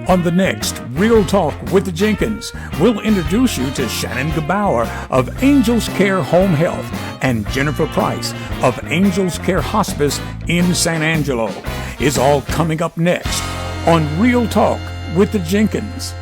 On the next Real Talk with the Jenkins, we'll introduce you to Shannon Gebauer of Angels Care Home Health and Jennifer Price of Angels Care Hospice in San Angelo. It's all coming up next on Real Talk with the Jenkins.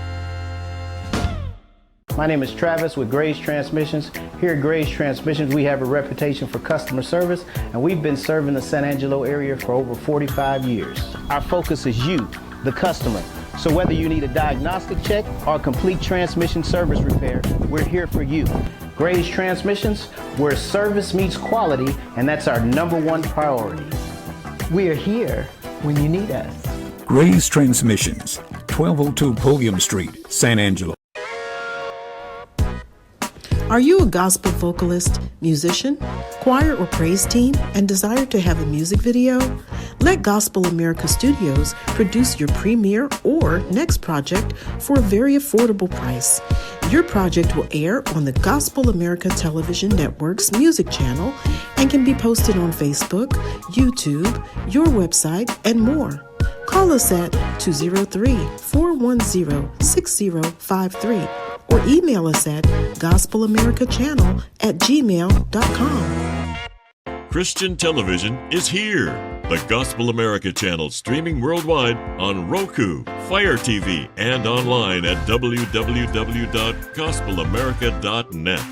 My name is Travis with Grace Transmissions. Here at Grace Transmissions, we have a reputation for customer service, and we've been serving the San Angelo area for over 45 years. Our focus is you, the customer. So whether you need a diagnostic check or a complete transmission service repair, we're here for you. Grace Transmissions, where service meets quality, and that's our #1 priority. We're here when you need us. Grace Transmissions, 1202 Pulliam Street, San Angelo. Are you a gospel vocalist, musician, choir or praise team, and desire to have a music video? Let Gospel America Studios produce your premiere or next project for a very affordable price. Your project will air on the Gospel America Television Network's music channel and can be posted on Facebook, YouTube, your website, and more. Call us at 203-410-6053 or email us at gospelamericachannel@gmail.com. Christian television is here. The Gospel America channel streaming worldwide on Roku, Fire TV, and online at www.gospelamerica.net.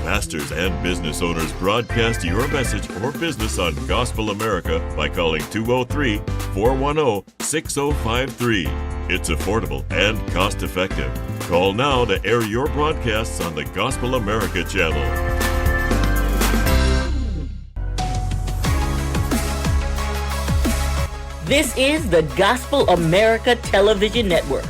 Pastors and business owners broadcast your message or business on Gospel America by calling 203-410-6053. It's affordable and cost-effective. Call now to air your broadcasts on the Gospel America channel. This is the Gospel America Television Network,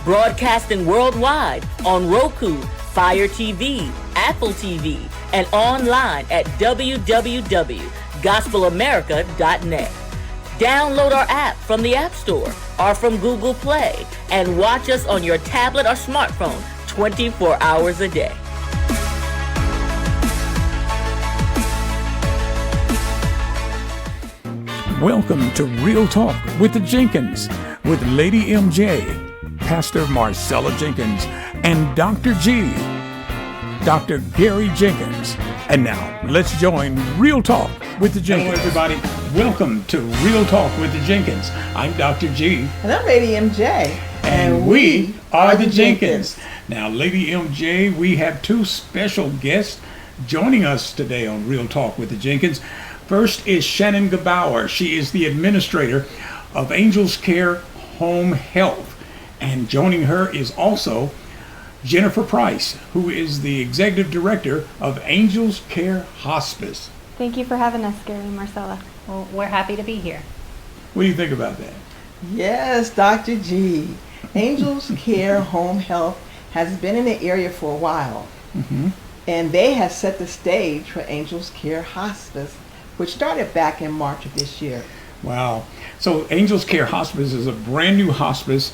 broadcasting worldwide on Roku, Fire TV, Apple TV, and online at www.gospelamerica.net. Download our app from the App Store or from Google Play and watch us on your tablet or smartphone 24 hours a day. Welcome to Real Talk with the Jenkins with Lady MJ, Pastor Marcella Jenkins, and Dr. G, Dr. Gary Jenkins. And now, let's join Real Talk with the Jenkins. Hello, everybody. Welcome to Real Talk with the Jenkins. I'm Dr. G. And I'm Lady MJ. And we are the Jenkins. Now, Lady MJ, we have two special guests joining us today on Real Talk with the Jenkins. First is Shannon Gebauer. She is the administrator of Angels Care Home Health. And joining her is also Jennifer Price, who is the executive director of Angels Care Hospice. Thank you for having us, Gary and Marcella. Well, we're happy to be here. What do you think about that? Yes, Dr. G. Angels Care Home Health has been in the area for a while. Mm-hmm. And they have set the stage for Angels Care Hospice, which started back in March of this year. Wow. So Angels Care Hospice is a brand new hospice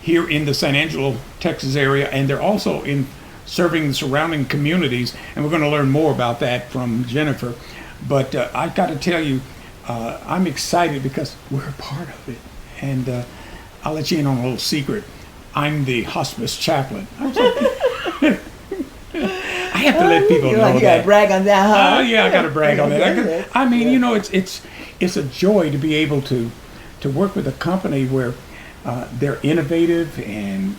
here in the San Angelo, Texas area, and they're also in serving the surrounding communities, and we're going to learn more about that from Jennifer. But I've got to tell you, I'm excited because we're a part of it. And I'll let you in on a little secret. I'm the hospice chaplain. I have to let people know that. You got to brag on that, huh? Yeah, I got to brag on that. I mean, you know, it's a joy to be able to work with a company where they're innovative and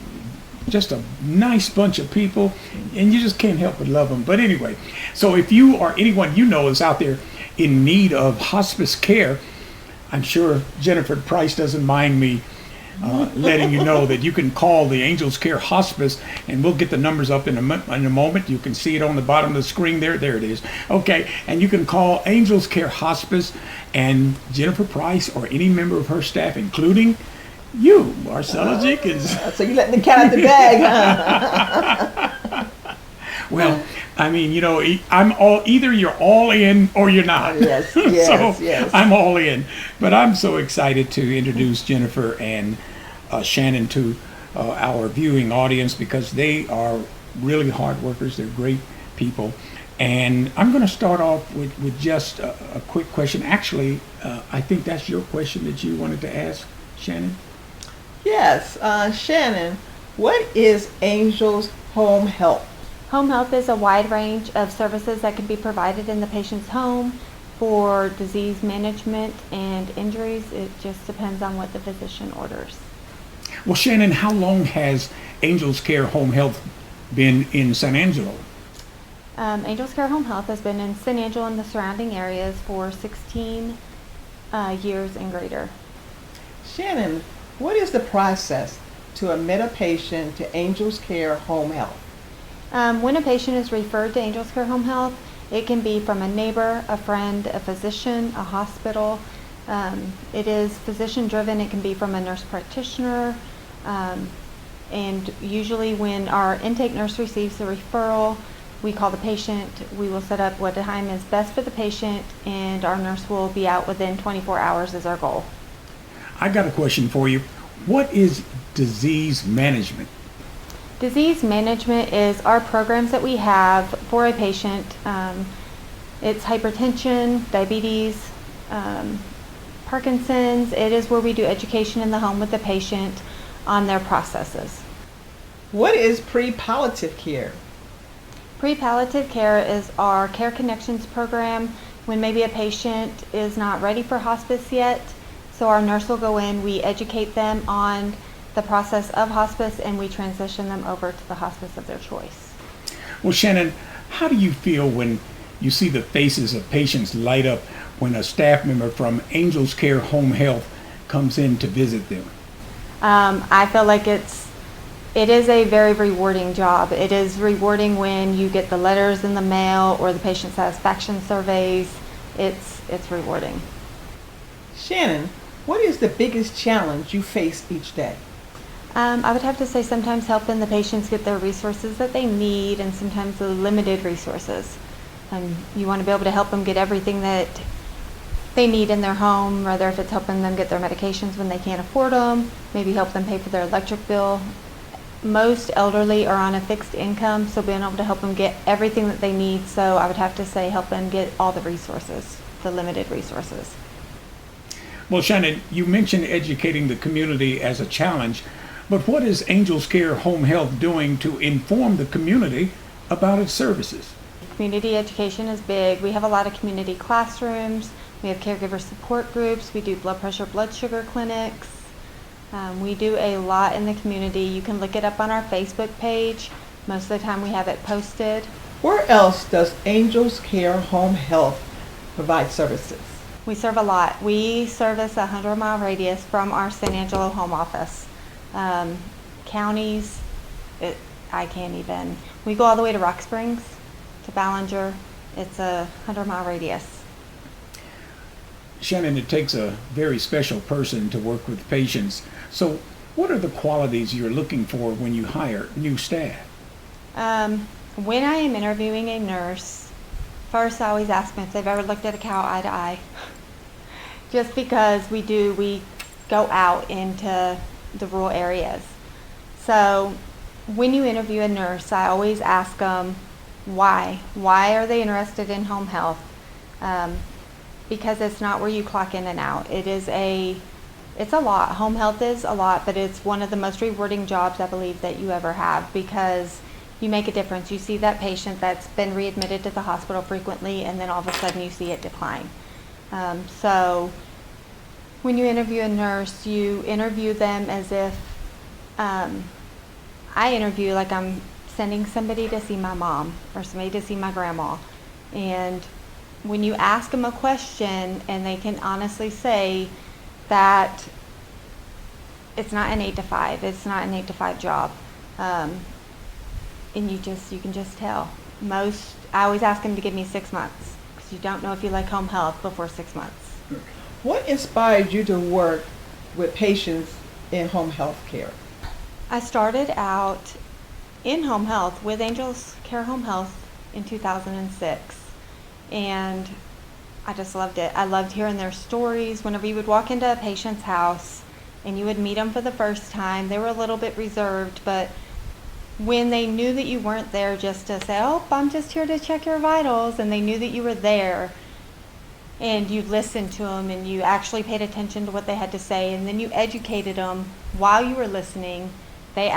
just a nice bunch of people, and you just can't help but love them. But anyway, so if you or anyone you know is out there in need of hospice care, I'm sure Jennifer Price doesn't mind me letting you know that you can call the Angels Care Hospice, and we'll get the numbers up in a moment. You can see it on the bottom of the screen there. There it is. Okay, and you can call Angels Care Hospice, and Jennifer Price or any member of her staff, including you, Marcella Jenkins. So you're letting the cat out the bag, huh? Well, I mean, you know, either you're all in or you're not. Yes, so yes. I'm all in. But I'm so excited to introduce Jennifer and Shannon to our viewing audience because they are really hard workers. They're great people. And I'm going to start off with just a quick question. Actually, I think that's your question that you wanted to ask, Shannon. Yes, Shannon, what is Angels Home Health? Home health is a wide range of services that can be provided in the patient's home for disease management and injuries. It just depends on what the physician orders. Well, Shannon, how long has Angels Care Home Health been in San Angelo? Angels Care Home Health has been in San Angelo and the surrounding areas for 16 years and greater. Shannon, what is the process to admit a patient to Angels Care Home Health? When a patient is referred to Angels Care Home Health, it can be from a neighbor, a friend, a physician, a hospital. It is physician driven. It can be from a nurse practitioner. And usually when our intake nurse receives the referral, we call the patient. We will set up what time is best for the patient, and our nurse will be out within 24 hours is our goal. I got a question for you. What is disease management? Disease management is our programs that we have for a patient. It's hypertension, diabetes, Parkinson's. It is where we do education in the home with the patient on their processes. What is pre-palliative care? Pre-palliative care is our Care Connections program when maybe a patient is not ready for hospice yet. So our nurse will go in, we educate them on the process of hospice, and we transition them over to the hospice of their choice. Well, Shannon, how do you feel when you see the faces of patients light up when a staff member from Angels Care Home Health comes in to visit them? I feel like it is a very rewarding job. It is rewarding when you get the letters in the mail or the patient satisfaction surveys. It's rewarding. Shannon, what is the biggest challenge you face each day? I would have to say sometimes helping the patients get their resources that they need, and sometimes the limited resources. You want to be able to help them get everything that they need in their home, whether if it's helping them get their medications when they can't afford them, maybe help them pay for their electric bill. Most elderly are on a fixed income, so being able to help them get everything that they need. So I would have to say help them get all the resources, the limited resources. Well, Shannon, you mentioned educating the community as a challenge, but what is Angels Care Home Health doing to inform the community about its services? Community education is big. We have a lot of community classrooms. We have caregiver support groups. We do blood pressure, blood sugar clinics. We do a lot in the community. You can look it up on our Facebook page. Most of the time we have it posted. Where else does Angels Care Home Health provide services? We serve a lot. We service a 100-mile radius from our San Angelo home office. Counties, I can't even. We go all the way to Rock Springs, to Ballinger. It's a 100-mile radius. Shannon, it takes a very special person to work with patients. So what are the qualities you're looking for when you hire new staff? When I am interviewing a nurse, first I always ask them if they've ever looked at a cow eye to eye. Just because we go out into the rural areas. So when you interview a nurse, I always ask them why. Why are they interested in home health? Because it's not where you clock in and out. It's a lot. Home health is a lot, but it's one of the most rewarding jobs I believe that you ever have, because you make a difference. You see that patient that's been readmitted to the hospital frequently, and then all of a sudden you see it decline. So when you interview a nurse, you interview them as if I interview like I'm sending somebody to see my mom or somebody to see my grandma. And when you ask them a question and they can honestly say that it's not an 8 to 5, it's not an 8 to 5 job, and you can just tell. I always ask them to give me 6 months, because you don't know if you like home health before 6 months. What inspired you to work with patients in home health care? I started out in home health with Angels Care Home Health in 2006. And I just loved it. I loved hearing their stories. Whenever you would walk into a patient's house and you would meet them for the first time, they were a little bit reserved, but when they knew that you weren't there just to say, oh, I'm just here to check your vitals, and they knew that you were there, and you listened to them and you actually paid attention to what they had to say, and then you educated them while you were listening. They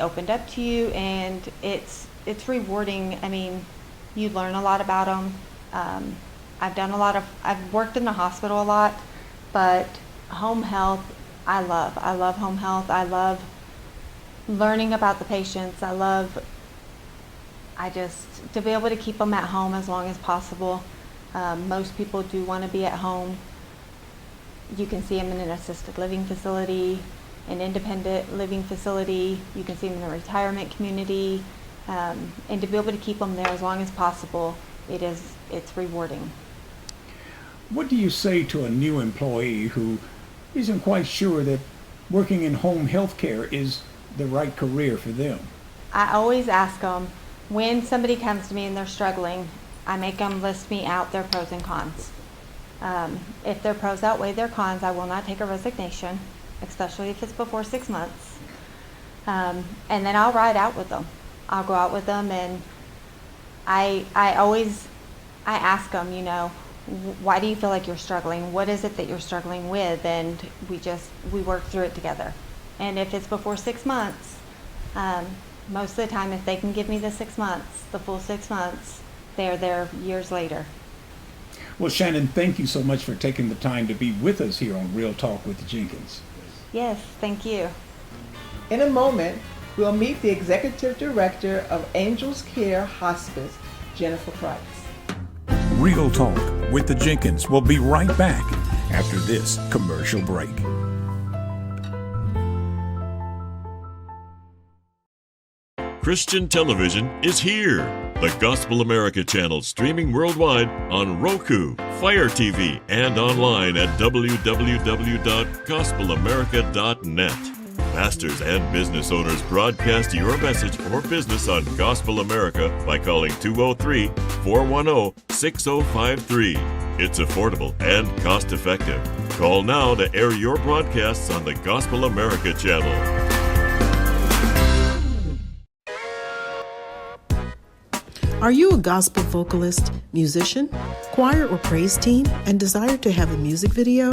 opened up to you, and it's rewarding. I mean, you learn a lot about them. I've worked in the hospital a lot, but home health, I love home health. I love learning about the patients. To be able to keep them at home as long as possible. Most people do want to be at home. You can see them in an assisted living facility, an independent living facility. You can see them in a retirement community. And to be able to keep them there as long as possible, it's rewarding. What do you say to a new employee who isn't quite sure that working in home health care is the right career for them? I always ask them, when somebody comes to me and they're struggling, I make them list me out their pros and cons. If their pros outweigh their cons, I will not take a resignation, especially if it's before 6 months. And then I'll ride out with them. I'll go out with them, and I ask them, why do you feel like you're struggling? What is it that you're struggling with? And we work through it together. And if it's before 6 months, most of the time, if they can give me the 6 months, the full 6 months, they're there years later. Well, Shannon, thank you so much for taking the time to be with us here on Real Talk with Jenkins. Yes, thank you. In a moment, we'll meet the Executive Director of Angels Care Hospice, Jennifer Price. Real Talk with the Jenkins will be right back after this commercial break. Christian television is here. The Gospel America channel streaming worldwide on Roku, Fire TV, and online at www.gospelamerica.net. Pastors and business owners broadcast your message or business on Gospel America by calling 203-410-6053. It's affordable and cost-effective. Call now to air your broadcasts on the Gospel America channel. Are you a gospel vocalist, musician, choir or praise team, and desire to have a music video?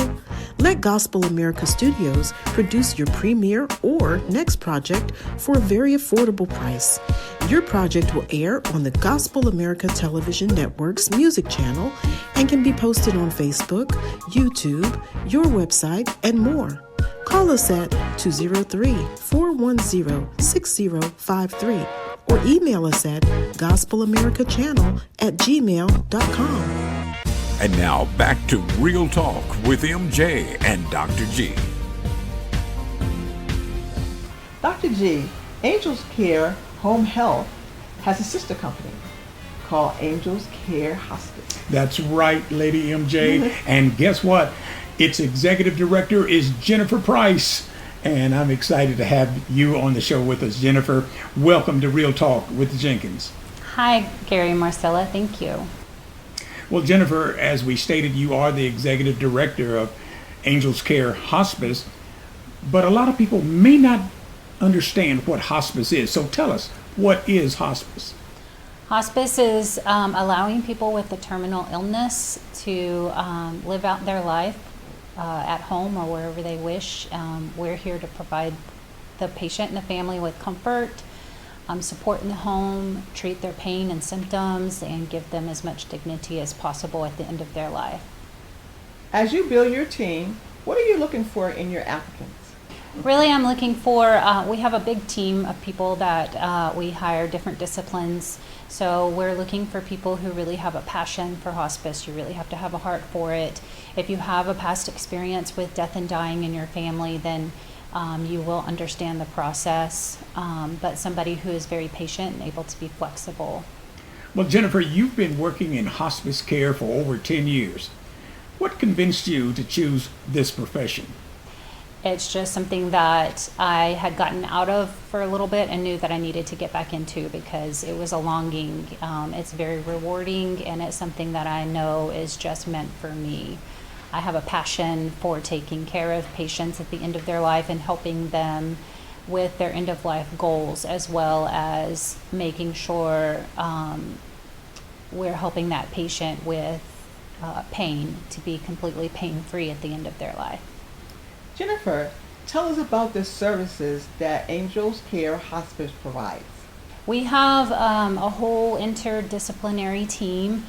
Let Gospel America Studios produce your premiere or next project for a very affordable price. Your project will air on the Gospel America Television Network's music channel and can be posted on Facebook, YouTube, your website, and more. Call us at 203-410-6053 or email us at gospelamericachannel@gmail.com. And now back to Real Talk with MJ and Dr. G. Dr. G, Angels Care Home Health has a sister company called Angels Care Hospice. That's right, Lady MJ. And guess what? Its executive director is Jennifer Price. And I'm excited to have you on the show with us, Jennifer. Welcome to Real Talk with Jenkins. Hi, Gary and Marcella. Thank you. Well, Jennifer, as we stated, you are the executive director of Angels Care Hospice, but a lot of people may not understand what hospice is. So tell us, what is hospice? Hospice is allowing people with a terminal illness to live out their life at home or wherever they wish. We're here to provide the patient and the family with comfort, support in the home, treat their pain and symptoms, and give them as much dignity as possible at the end of their life. As you build your team, what are you looking for in your applicants? Really, I'm looking for, we have a big team of people that we hire, different disciplines. So we're looking for people who really have a passion for hospice. You really have to have a heart for it. If you have a past experience with death and dying in your family, then you will understand the process. But somebody who is very patient and able to be flexible. Well, Jennifer, you've been working in hospice care for over 10 years. What convinced you to choose this profession? It's just something that I had gotten out of for a little bit and knew that I needed to get back into because it was a longing. It's very rewarding, and it's something that I know is just meant for me. I have a passion for taking care of patients at the end of their life and helping them with their end of life goals, as well as making sure we're helping that patient with pain, to be completely pain-free at the end of their life. Jennifer, tell us about the services that Angels Care Hospice provides. We have a whole interdisciplinary team.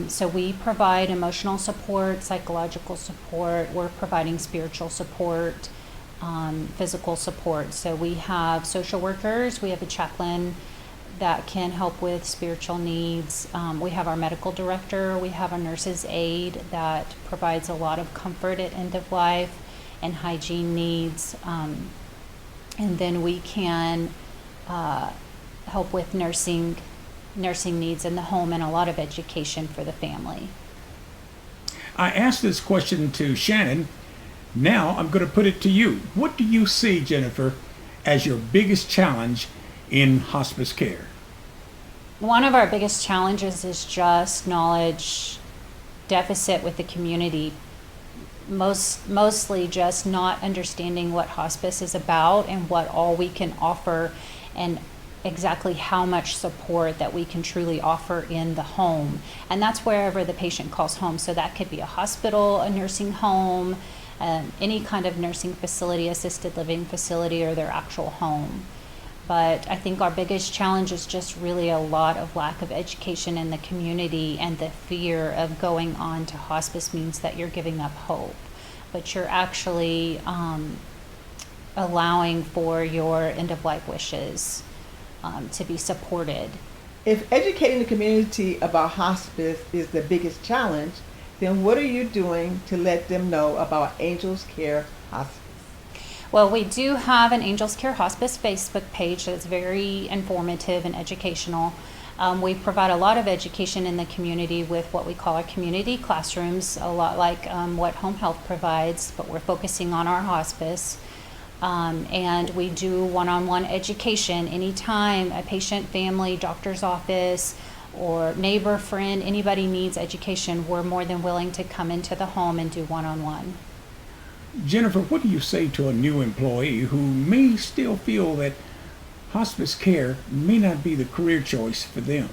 So we provide emotional support, psychological support, we're providing spiritual support, physical support. So we have social workers, we have a chaplain that can help with spiritual needs. We have our medical director, we have a nurse's aide that provides a lot of comfort at end of life and hygiene needs. And then we can help with nursing needs in the home and a lot of education for the family. I asked this question to Shannon. Now I'm going to put it to you. What do you see, Jennifer, as your biggest challenge in hospice care? One of our biggest challenges is just knowledge deficit with the community. Mostly just not understanding what hospice is about and what all we can offer, and exactly how much support that we can truly offer in the home. And that's wherever the patient calls home. So that could be a hospital, a nursing home, any kind of nursing facility, assisted living facility, or their actual home. But I think our biggest challenge is just really a lot of lack of education in the community, and the fear of going on to hospice means that you're giving up hope, but you're actually allowing for your end-of-life wishes to be supported. If educating the community about hospice is the biggest challenge, then what are you doing to let them know about Angels Care Hospice? Well, we do have an Angels Care Hospice Facebook page that's very informative and educational. We provide a lot of education in the community with what we call our community classrooms, a lot like what home health provides, but we're focusing on our hospice. And we do one-on-one education. Anytime a patient, family, doctor's office, or neighbor, friend, anybody needs education, we're more than willing to come into the home and do one-on-one. Jennifer, what do you say to a new employee who may still feel that hospice care may not be the career choice for them?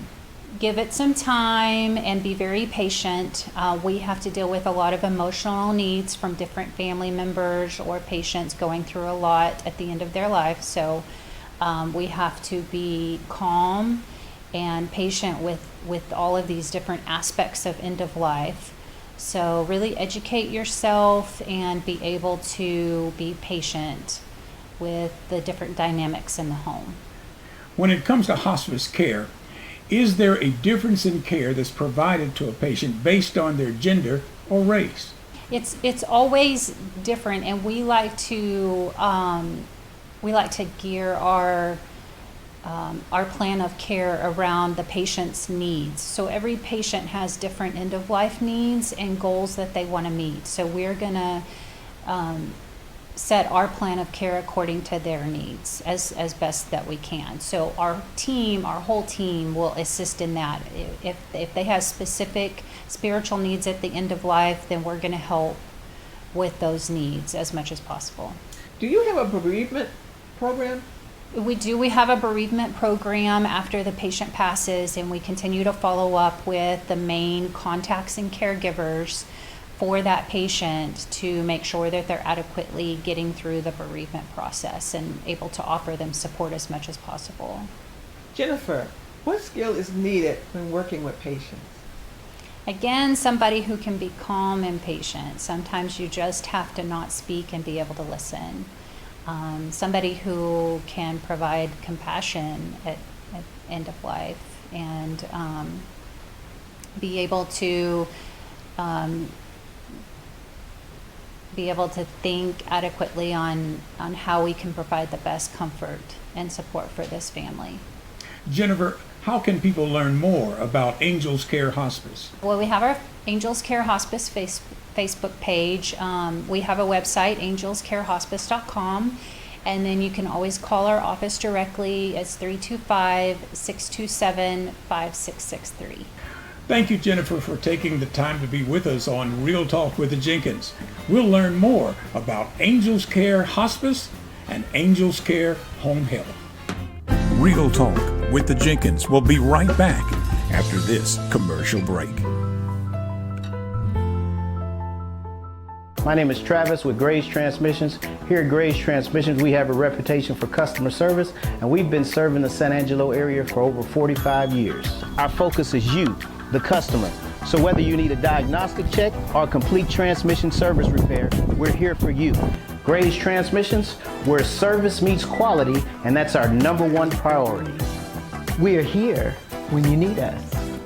Give it some time and be very patient. We have to deal with a lot of emotional needs from different family members or patients going through a lot at the end of their life. So we have to be calm and patient with all of these different aspects of end of life. So really educate yourself and be able to be patient with the different dynamics in the home. When it comes to hospice care, is there a difference in care that's provided to a patient based on their gender or race? It's always different, and we like to gear our plan of care around the patient's needs. So every patient has different end-of-life needs and goals that they want to meet. So we're going to set our plan of care according to their needs as best that we can. So our whole team will assist in that. If they have specific spiritual needs at the end of life, then we're going to help with those needs as much as possible. Do you have a bereavement program? We do. We have a bereavement program after the patient passes, and we continue to follow up with the main contacts and caregivers for that patient to make sure that they're adequately getting through the bereavement process and able to offer them support as much as possible. Jennifer, what skill is needed when working with patients? Again, somebody who can be calm and patient. Sometimes you just have to not speak and be able to listen. Somebody who can provide compassion at end of life and be able to think adequately on how we can provide the best comfort and support for this family. Jennifer, how can people learn more about Angels Care Hospice? Well, we have our Angels Care Hospice Facebook page. We have a website, angelscarehospice.com, and then you can always call our office directly. It's 325-627-5663. Thank you, Jennifer, for taking the time to be with us on Real Talk with the Jenkins. We'll learn more about Angels Care Hospice and Angels Care Home Health. Real Talk with the Jenkins will be right back after this commercial break. My name is Travis with Grace Transmissions. Here at Grace Transmissions, we have a reputation for customer service, and we've been serving the San Angelo area for over 45 years. Our focus is you, the customer. So whether you need a diagnostic check or a complete transmission service repair, we're here for you. Grace Transmissions, where service meets quality, and that's our #1 priority. We are here when you need us.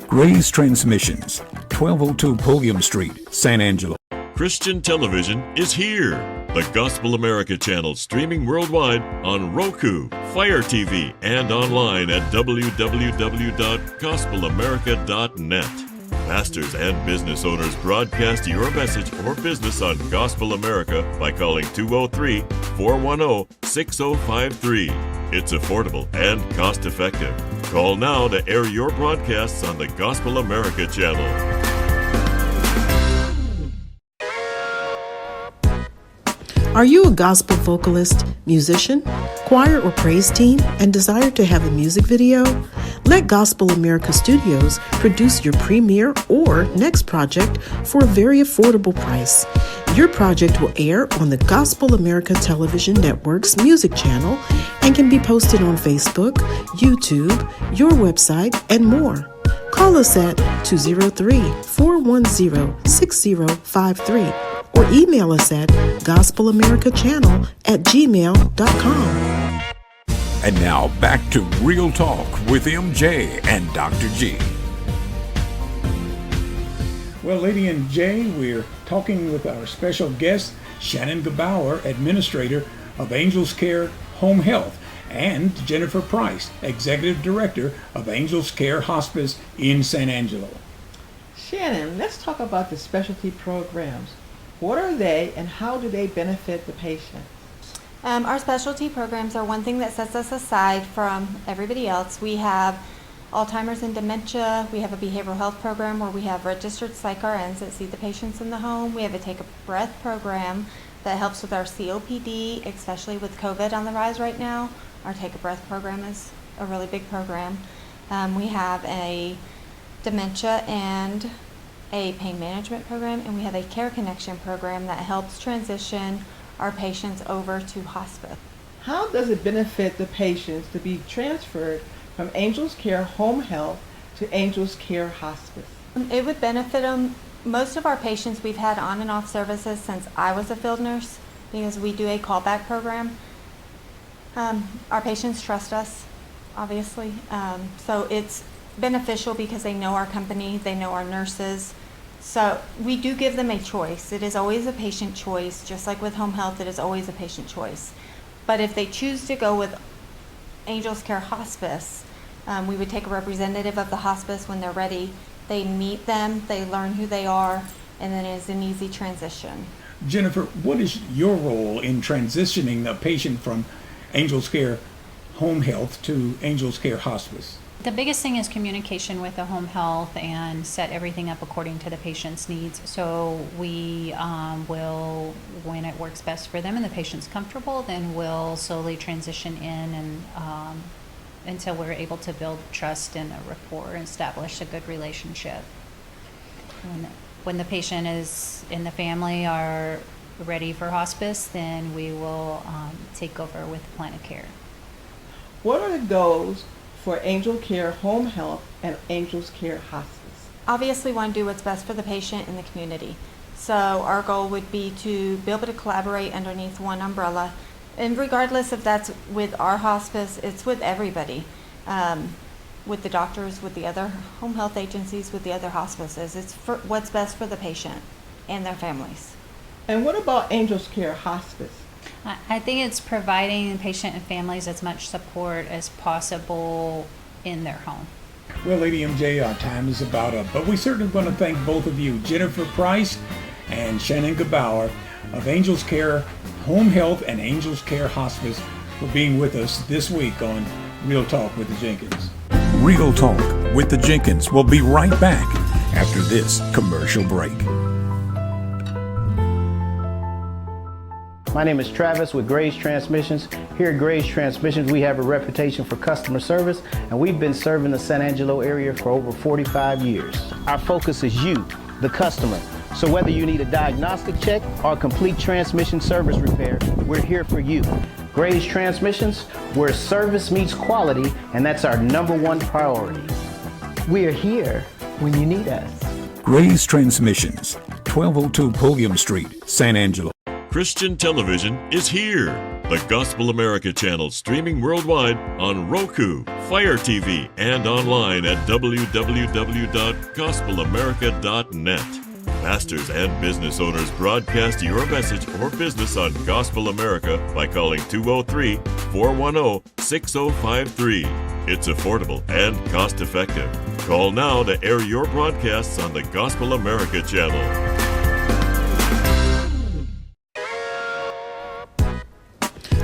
Grace Transmissions, 1202 Pulliam Street, San Angelo. Christian television is here. The Gospel America channel streaming worldwide on Roku, Fire TV, and online at www.gospelamerica.net. Pastors and business owners broadcast your message or business on Gospel America by calling 203-410-6053. It's affordable and cost-effective. Call now to air your broadcasts on the Gospel America channel. Are you a gospel vocalist, musician, choir, or praise team and desire to have a music video? Let Gospel America Studios produce your premiere or next project for a very affordable price. Your project will air on the Gospel America Television Network's music channel and can be posted on Facebook, YouTube, your website, and more. Call us at 203-410-6053 or email us at gospelamericachannel@gmail.com. And now back to Real Talk with MJ and Dr. G. Well, Lady and Jay, we're talking with our special guest, Shannon Gebauer, Administrator of Angels Care Home Health, and Jennifer Price, Executive Director of Angels Care Hospice in San Angelo. Shannon, let's talk about the specialty programs. What are they and how do they benefit the patient? Our specialty programs are one thing that sets us aside from everybody else. We have Alzheimer's and dementia. We have a behavioral health program where we have registered psych RNs that see the patients in the home. We have a Take a Breath program that helps with our COPD, especially with COVID on the rise right now. Our Take a Breath program is a really big program. We have a dementia and a pain management program, and we have a Care Connection program that helps transition our patients over to hospice. How does it benefit the patients to be transferred from Angels Care Home Health to Angels Care Hospice? It would benefit them. Most of our patients we've had on and off services since I was a field nurse because we do a callback program. Our patients trust us, obviously. So it's beneficial because they know our company, they know our nurses. So we do give them a choice. It is always a patient choice, just like with home health, it is always a patient choice. But if they choose to go with Angels Care Hospice, we would take a representative of the hospice when they're ready. They meet them, they learn who they are, and then it's an easy transition. Jennifer, what is your role in transitioning a patient from Angels Care Home Health to Angels Care Hospice? The biggest thing is communication with the home health and set everything up according to the patient's needs. So we will, when it works best for them and the patient's comfortable, then we'll slowly transition in and until we're able to build trust and a rapport and establish a good relationship. When the patient is and the family are ready for hospice, then we will take over with the plan of care. What are the goals for Angel Care Home Health and Angels Care Hospice? Obviously, we want to do what's best for the patient and the community. So our goal would be to be able to collaborate underneath one umbrella. And regardless if that's with our hospice, it's with everybody. With the doctors, with the other home health agencies, with the other hospices. It's for what's best for the patient and their families. And what about Angels Care Hospice? I think it's providing the patient and families as much support as possible in their home. Well, Lady MJ, our time is about up, but we certainly want to thank both of you, Jennifer Price and Shannon Gebauer of Angels Care Home Health and Angels Care Hospice, for being with us this week on Real Talk with the Jenkins. Real Talk with the Jenkins will be right back after this commercial break. My name is Travis with Grace Transmissions. Here at Grace Transmissions, we have a reputation for customer service, and we've been serving the San Angelo area for over 45 years. Our focus is you, the customer. So whether you need a diagnostic check or a complete transmission service repair, we're here for you. Gray's Transmissions, where service meets quality, and that's our #1 priority. We're here when you need us. Gray's Transmissions, 1202 Pulliam Street, San Angelo. Christian television is here. The Gospel America channel streaming worldwide on Roku, Fire TV, and online at www.gospelamerica.net. Pastors and business owners broadcast your message or business on Gospel America by calling 203-410-6053. It's affordable and cost-effective. Call now to air your broadcasts on the Gospel America channel.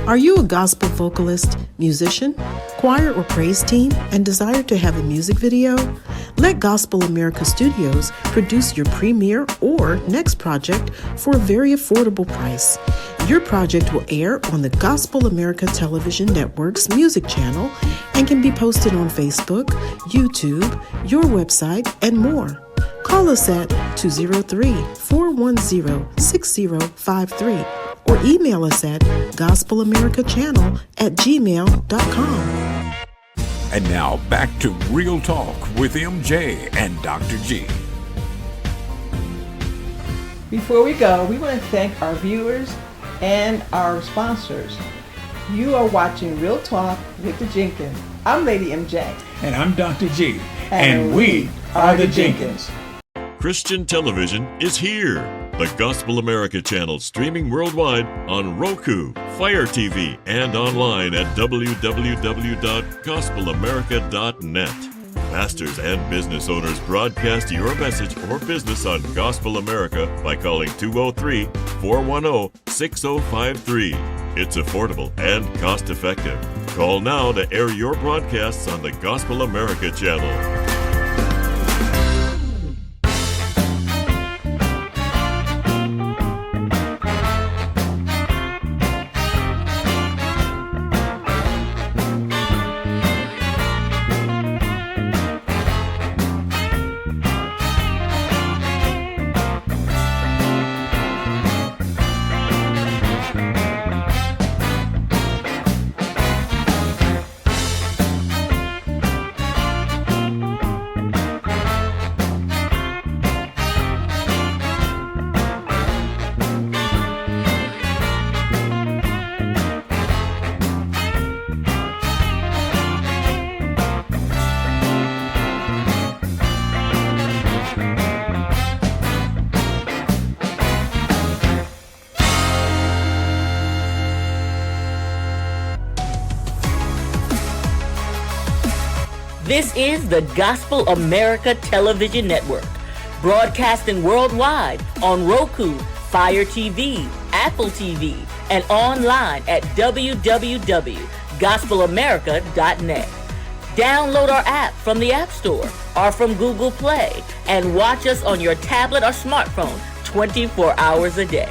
Are you a gospel vocalist, musician, choir or praise team, and desire to have a music video? Let Gospel America Studios produce your premiere or next project for a very affordable price. Your project will air on the Gospel America Television Network's music channel and can be posted on Facebook, YouTube, your website, and more. Call us at 203-410-6053 or email us at gospelamericachannel@gmail.com. And now back to Real Talk with MJ and Dr. G. Before we go, we want to thank our viewers and our sponsors. You are watching Real Talk with the Jenkins. I'm Lady MJ. And I'm Dr. G. And we are the Jenkins. Christian television is here. The Gospel America channel streaming worldwide on Roku, Fire TV, and online at www.gospelamerica.net. Pastors and business owners broadcast your message or business on Gospel America by calling 203-410-6053. It's affordable and cost-effective. Call now to air your broadcasts on the Gospel America channel. This is the Gospel America Television Network, broadcasting worldwide on Roku, Fire TV, Apple TV, and online at www.gospelamerica.net. Download our app from the App Store or from Google Play and watch us on your tablet or smartphone 24 hours a day.